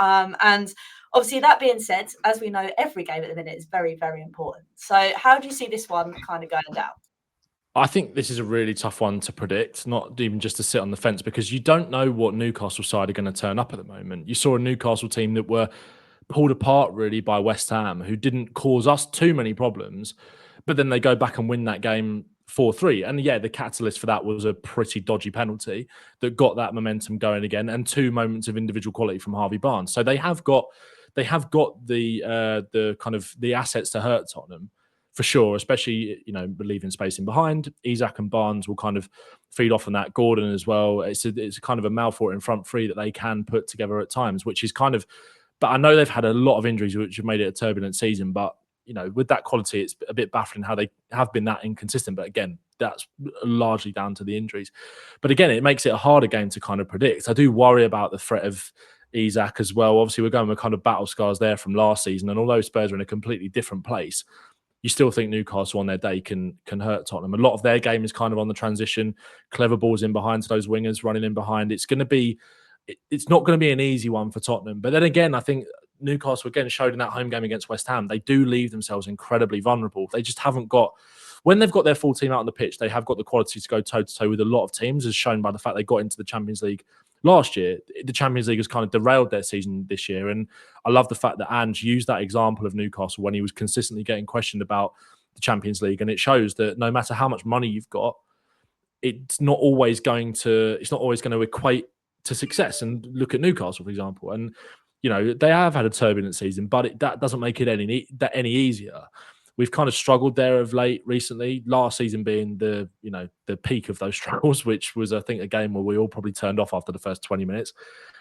And obviously, that being said, as we know, every game at the minute is very, very important. So how do you see this one kind of going down? I think this is a really tough one to predict, not even just to sit on the fence, because you don't know what Newcastle side are going to turn up at the moment. You saw a Newcastle team that were pulled apart really by West Ham, who didn't cause us too many problems, but then they go back and win that game 4-3. And yeah, the catalyst for that was a pretty dodgy penalty that got that momentum going again, and 2 moments of individual quality from Harvey Barnes. So they have got the kind of the assets to hurt Tottenham, for sure, especially, leaving space in behind. Isak and Barnes will kind of feed off on that. Gordon as well. It's a kind of a mouthful in front three that they can put together at times, which is kind of, but I know they've had a lot of injuries, which have made it a turbulent season. But, with that quality, it's a bit baffling how they have been that inconsistent. But again, that's largely down to the injuries. But again, it makes it a harder game to kind of predict. I do worry about the threat of Isak as well. Obviously, we're going with kind of battle scars there from last season. And although Spurs are in a completely different place, you still think Newcastle on their day can hurt Tottenham. A lot of their game is kind of on the transition, clever balls in behind to those wingers running in behind. It's not going to be an easy one for Tottenham. But then again, I think Newcastle again showed in that home game against West Ham, they do leave themselves incredibly vulnerable. They just haven't got, when they've got their full team out on the pitch, they have got the quality to go toe-to-toe with a lot of teams, as shown by the fact they got into the Champions League last year. The Champions League has kind of derailed their season this year. And I love the fact that Ange used that example of Newcastle when he was consistently getting questioned about the Champions League. And it shows that no matter how much money you've got, it's not always going to equate to success. And look at Newcastle, for example. And, they have had a turbulent season, but that doesn't make it any easier. We've kind of struggled there of late recently, last season being the peak of those struggles, which was, I think, a game where we all probably turned off after the first 20 minutes.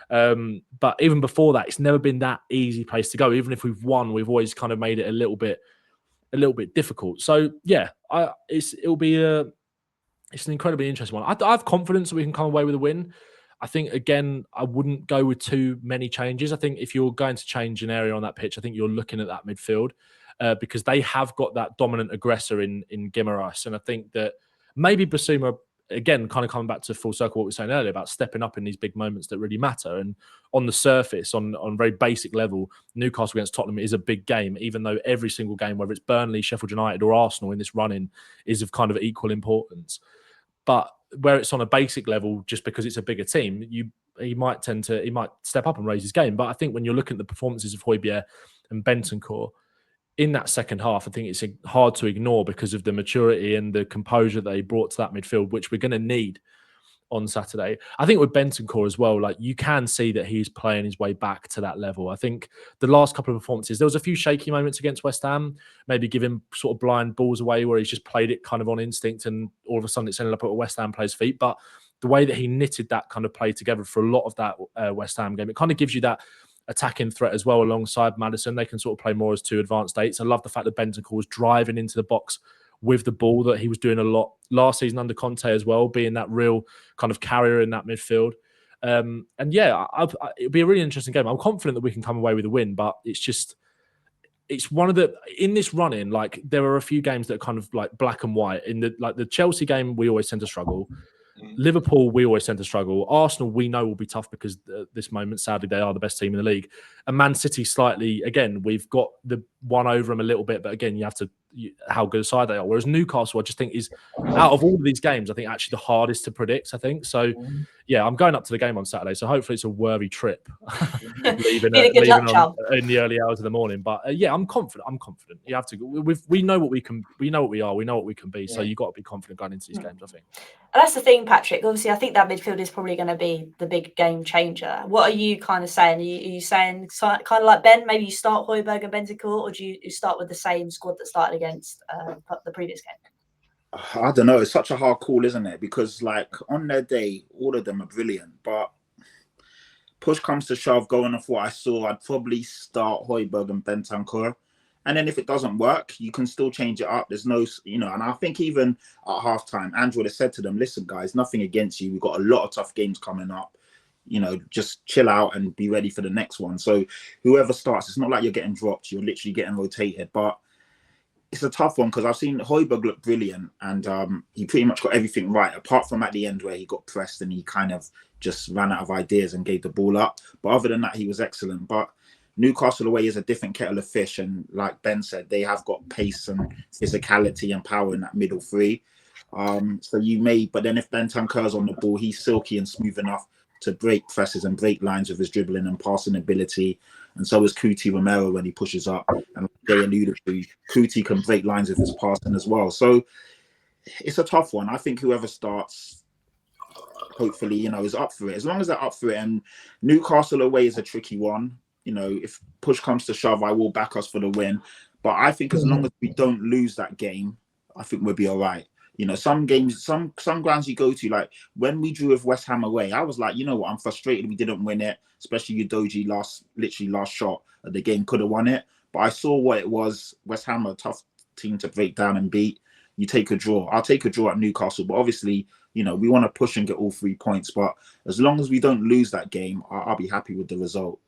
But even before that, it's never been that easy place to go. Even if we've won, we've always kind of made it a little bit difficult. So yeah, it's an incredibly interesting one. I have confidence that we can come away with a win. I think, again, I wouldn't go with too many changes. I think if you're going to change an area on that pitch, I think you're looking at that midfield. Because they have got that dominant aggressor in Guimaraes. And I think that maybe Basuma, again, kind of coming back to full circle what we were saying earlier about stepping up in these big moments that really matter. And on the surface, on very basic level, Newcastle against Tottenham is a big game, even though every single game, whether it's Burnley, Sheffield United or Arsenal in this run-in, is of kind of equal importance. But where it's on a basic level, just because it's a bigger team, he might step up and raise his game. But I think when you're looking at the performances of Højbjerg and Bentancur, in that second half, I think it's hard to ignore because of the maturity and the composure they brought to that midfield, which we're going to need on Saturday. I think with Bentancur as well, like, you can see that he's playing his way back to that level. I think the last couple of performances, there was a few shaky moments against West Ham, maybe giving sort of blind balls away where he's just played it kind of on instinct and all of a sudden it's ended up at a West Ham player's feet. But the way that he knitted that kind of play together for a lot of that West Ham game, it kind of gives you that attacking threat as well alongside Maddison. They can sort of play more as two advanced eights. I love the fact that Bentancur was driving into the box with the ball, that he was doing a lot last season under Conte as well, being that real kind of carrier in that midfield. And yeah, it'll be a really interesting game. I'm confident that we can come away with a win, but it's one of the, in this run-in, like, there are a few games that are kind of like black and white. In the Chelsea game, we always tend to struggle. Liverpool, we always tend to struggle. Arsenal, we know will be tough because at this moment, sadly, they are the best team in the league. And Man City, slightly, again, we've got the one over them a little bit, but again, you have to, how good a side they are. Whereas Newcastle, I just think, is, out of all of these games, I think actually the hardest to predict, I think. So, yeah, I'm going up to the game on Saturday, so hopefully it's a worthy trip. leaving in the early hours of the morning. But yeah, I'm confident. You have to. We know what we can. We know what we are. We know what we can be. So you got to be confident going into these games, I think. And that's the thing, Patrick. Obviously, I think that midfield is probably going to be the big game changer. What are you kind of saying? Are you saying kind of like Ben? Maybe you start Højbjerg and Bentancur, or do you start with the same squad that started against the previous game? I don't know. It's such a hard call, isn't it? Because, like, on their day, all of them are brilliant. But push comes to shove, going off what I saw, I'd probably start Højbjerg and Bentancur. And then if it doesn't work, you can still change it up. There's no, and I think even at halftime, Andrew would have said to them, listen, guys, nothing against you. We've got a lot of tough games coming up. Just chill out and be ready for the next one. So whoever starts, it's not like you're getting dropped. You're literally getting rotated. But it's a tough one because I've seen Højbjerg look brilliant and he pretty much got everything right, apart from at the end where he got pressed and he kind of just ran out of ideas and gave the ball up. But other than that, he was excellent. But Newcastle away is a different kettle of fish. And like Ben said, they have got pace and physicality and power in that middle three. So you may, but then if Bentancur's on the ball, he's silky and smooth enough to break presses and break lines with his dribbling and passing ability. And so is Kuti Romero when he pushes up. And they alluded to, Kuti can break lines with his passing as well. So it's a tough one. I think whoever starts, hopefully, you know, is up for it. As long as they're up for it. And Newcastle away is a tricky one. You know, if push comes to shove, I will back us for the win. But I think as long as we don't lose that game, I think we'll be all right. You know, some games, some grounds you go to, like when we drew with West Ham away, I was like, you know what, I'm frustrated we didn't win it, especially Udogie literally last shot of the game could have won it. But I saw what it was. West Ham are a tough team to break down and beat. You take a draw. I'll take a draw at Newcastle, but obviously, you know, we want to push and get all 3 points. But as long as we don't lose that game, I'll be happy with the result.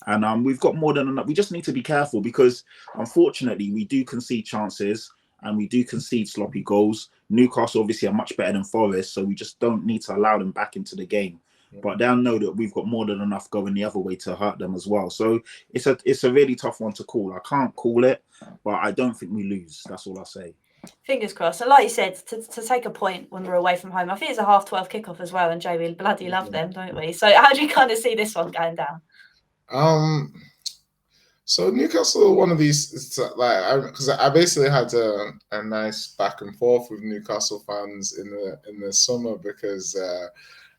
And we've got more than enough. We just need to be careful because, unfortunately, we do concede chances and we do concede sloppy goals. Newcastle obviously are much better than Forest, so we just don't need to allow them back into the game. But they'll know that we've got more than enough going the other way to hurt them as well. So it's a really tough one to call. I can't call it, but I don't think we lose. That's all I'll say. Fingers crossed. So like you said, to take a point when we're away from home, I think it's a 12:30 kickoff as well, and Joe, we bloody love them, don't we? So how do you kind of see this one going down? So Newcastle, one of these, it's like because I basically had a nice back and forth with Newcastle fans in the summer because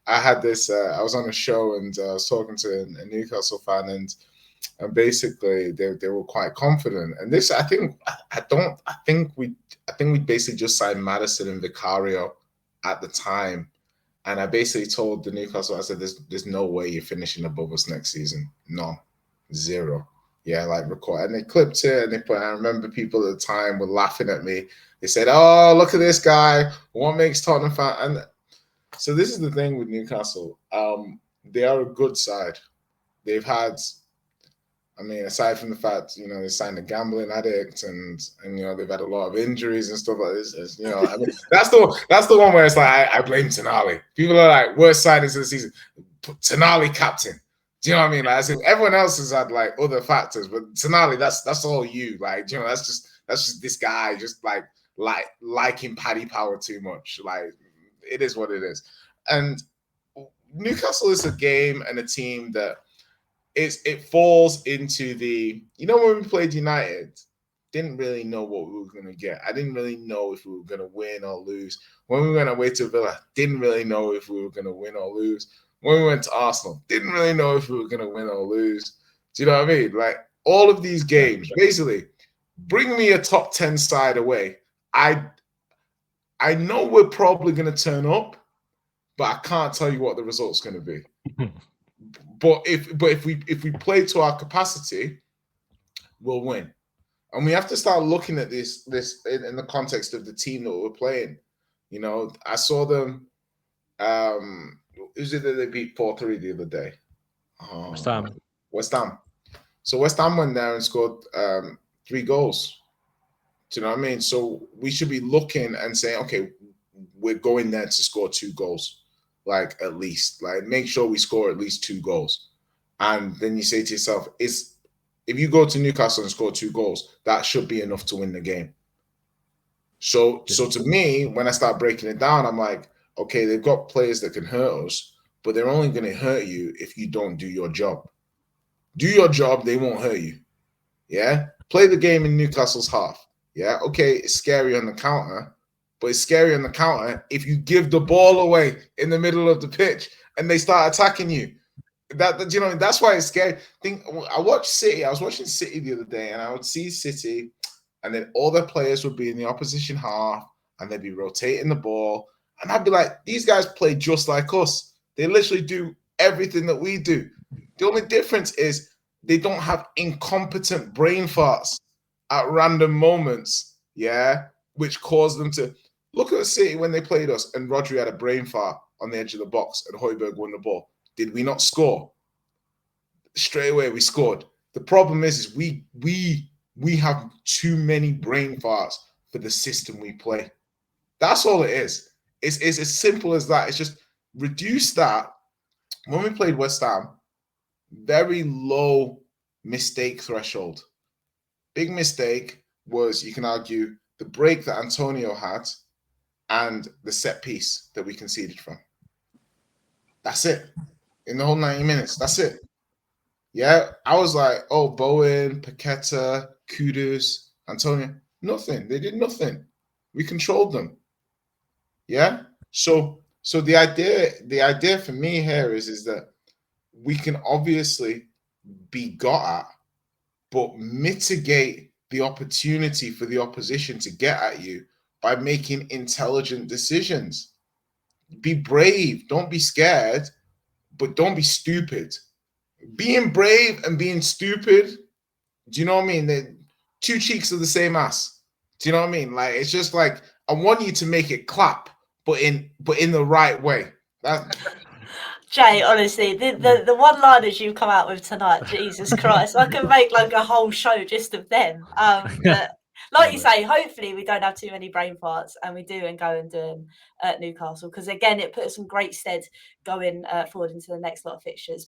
I had this. I was on a show and I was talking to a Newcastle fan and basically they were quite confident. And this, I think we basically just signed Maddison and Vicario at the time. And I basically told the Newcastle, I said, there's no way you're finishing above us next season. No, 0. Yeah, like record. And they clipped it and they put, I remember people at the time were laughing at me. They said, oh, look at this guy. What makes Tottenham fan? And so this is the thing with Newcastle. They are a good side. They've had, I mean, aside from the fact, you know, they signed a gambling addict and you know, they've had a lot of injuries and stuff like this. You know, I mean, that's the one where it's like, I blame Tonali. People are like, worst signings of the season. Tonali captain. Do you know what I mean? Like, as if everyone else has had like other factors, but Tonali, that's all you. Like, you know, that's just this guy just like liking Paddy Power too much. Like, it is what it is. And Newcastle is a game and a team that it falls into the, you know, when we played United, didn't really know what we were going to get. I didn't really know if we were going to win or lose. When we went away to Villa, didn't really know if we were going to win or lose. When we went to Arsenal, didn't really know if we were going to win or lose. Do you know what I mean? Like, all of these games, basically, bring me a top 10 side away. I know we're probably going to turn up, but I can't tell you what the result's going to be. But if we play to our capacity, we'll win. And we have to start looking at this in the context of the team that we're playing. You know, I saw them. Who's it that they beat 4-3 the other day? West Ham. So West Ham went there and scored 3 goals. Do you know what I mean? So we should be looking and saying, okay, we're going there to score 2 goals. Like, at least. Like, make sure we score at least 2 goals. And then you say to yourself, if you go to Newcastle and score 2 goals, that should be enough to win the game. So to me, when I start breaking it down, I'm like, okay, they've got players that can hurt us, but they're only going to hurt you if you don't do your job. Do your job, they won't hurt you. Yeah? Play the game in Newcastle's half. Yeah? Okay, it's scary on the counter, but it's scary on the counter if you give the ball away in the middle of the pitch and they start attacking you. That you know, that's why it's scary. I watched City. I was watching City the other day, and I would see City, and then all their players would be in the opposition half, and they'd be rotating the ball. And I'd be like, these guys play just like us. They literally do everything that we do. The only difference is they don't have incompetent brain farts at random moments, yeah, which cause them to look at City when they played us and Rodri had a brain fart on the edge of the box and Højbjerg won the ball. Did we not score? Straight away we scored. The problem is we have too many brain farts for the system we play. That's all it is. It's as simple as that. It's just reduce that when we played West Ham, very low mistake threshold. Big mistake was, you can argue, the break that Antonio had and the set piece that we conceded from. That's it. In the whole 90 minutes. That's it. Yeah. I was like, oh, Bowen, Paqueta, Kudus, Antonio. Nothing. They did nothing. We controlled them. Yeah. So the idea for me here is that we can obviously be got at, but mitigate the opportunity for the opposition to get at you by making intelligent decisions. Be brave. Don't be scared, but don't be stupid. Being brave and being stupid, do you know what I mean? They're two cheeks of the same ass. Do you know what I mean? Like, it's just like, I want you to make it clap, but in the right way. Jay, honestly, the one-liners you've come out with tonight, Jesus Christ, I can make like a whole show just of them. But like you say, hopefully we don't have too many brain farts, and we do and go and do them at Newcastle, because again, it put us in great stead going forward into the next lot of fixtures.